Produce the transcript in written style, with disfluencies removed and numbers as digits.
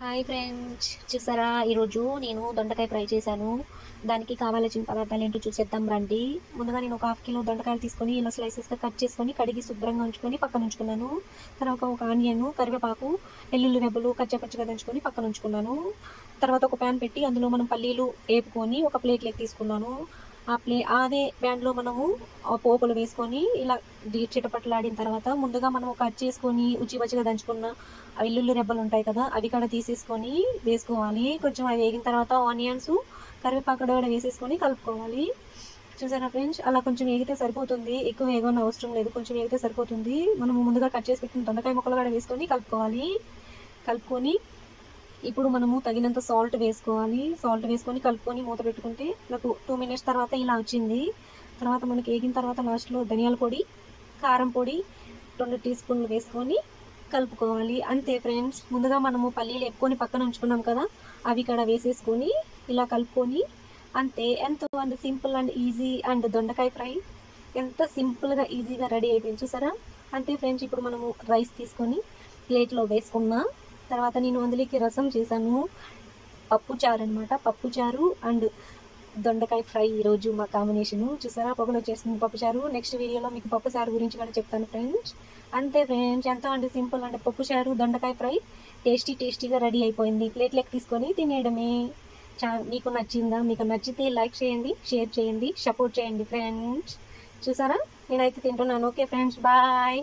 Hi friends, చూసారా ఈరోజు నేను దొండకాయ ఫ్రై చేశాను. దానికి కావాల్సిన పదార్థాలు ఏంటో చూసేద్దాం రండి. ముందుగా నేను ఒక హాఫ్ కిలో దొండకాయలు తీసుకొని ఇలా స్లైసెస్గా కట్ చేసుకొని కడిగి శుభ్రంగా ఉంచుకొని పక్కన ఉంచుకున్నాను. తర్వాత ఒక ఆనియన్, కరివేపాకు, వెల్లుల్లి రెబ్బలు కచ్చపచ్చగా దంచుకొని పక్కన ఉంచుకున్నాను. తర్వాత ఒక ప్యాన్ పెట్టి అందులో మనం పల్లీలు వేపుకొని ఒక ప్లేట్లోకి తీసుకున్నాను. అదే ప్యాన్లో మనము పోపులు వేసుకొని ఇలా చిటపట్లాడిన తర్వాత ముందుగా మనం కట్ చేసుకొని ఉచిపచ్చిగా దంచుకున్న వెల్లుల్లి రెబ్బలు ఉంటాయి కదా, అవి కూడా తీసేసుకొని వేసుకోవాలి. కొంచెం అవి వేగిన తర్వాత ఆనియన్స్, కరివేపాకు కూడా వేసేసుకొని కలుపుకోవాలి. చూసారా ఫ్రెండ్స్, అలా కొంచెం వేగితే సరిపోతుంది, ఎక్కువ వేగన అవసరం లేదు, కొంచెం వేగితే సరిపోతుంది. మనం ముందుగా కట్ చేసి పెట్టిన దొండకాయ ముక్కలు కూడా వేసుకొని కలుపుకొని ఇప్పుడు మనము తగినంత సాల్ట్ వేసుకొని కలుపుకొని మూత పెట్టుకుంటే నాకు 2 మినిట్స్ తర్వాత ఇలా వచ్చింది. తర్వాత మనకి వేగిన తర్వాత లాస్ట్లో ధనియాల పొడి, కారం పొడి 2 టీ స్పూన్లు వేసుకొని కలుపుకోవాలి. అంతే ఫ్రెండ్స్, ముందుగా మనము పల్లీలు వేపుకొని పక్కన ఉంచుకున్నాం కదా, అవి కూడా వేసేసుకొని ఇలా కలుపుకొని అంతే. ఎంతో and simple and easy and దొండకాయ ఫ్రై ఎంత సింపుల్గా ఈజీగా రెడీ అయిపోయింది చూసారా. అంతే ఫ్రెండ్స్, ఇప్పుడు మనము రైస్ తీసుకొని ప్లేట్లో వేసుకున్నా తర్వాత నేను అందులోకి రసం చేశాను. పప్పుచారు అనమాట, పప్పుచారు అండ్ దొండకాయ ఫ్రై ఈరోజు మా కాంబినేషను. చూసారా పొగలో చేస్తుంది పప్పుచారు. నెక్స్ట్ వీడియోలో మీకు పప్పుచారు గురించి కూడా చెప్తాను ఫ్రెండ్స్. అంతే ఫ్రెండ్స్, ఎంతో అంటే సింపుల్ అంటే పప్పుచారు దొండకాయ ఫ్రై టేస్టీగా రెడీ అయిపోయింది. ప్లేట్లోకి తీసుకొని తినేయడమే. మీకు నచ్చిందా? మీకు నచ్చితే లైక్ చేయండి, షేర్ చేయండి, సపోర్ట్ చేయండి ఫ్రెండ్స్. చూసారా నేనైతే తింటున్నాను. Okay friends, bye.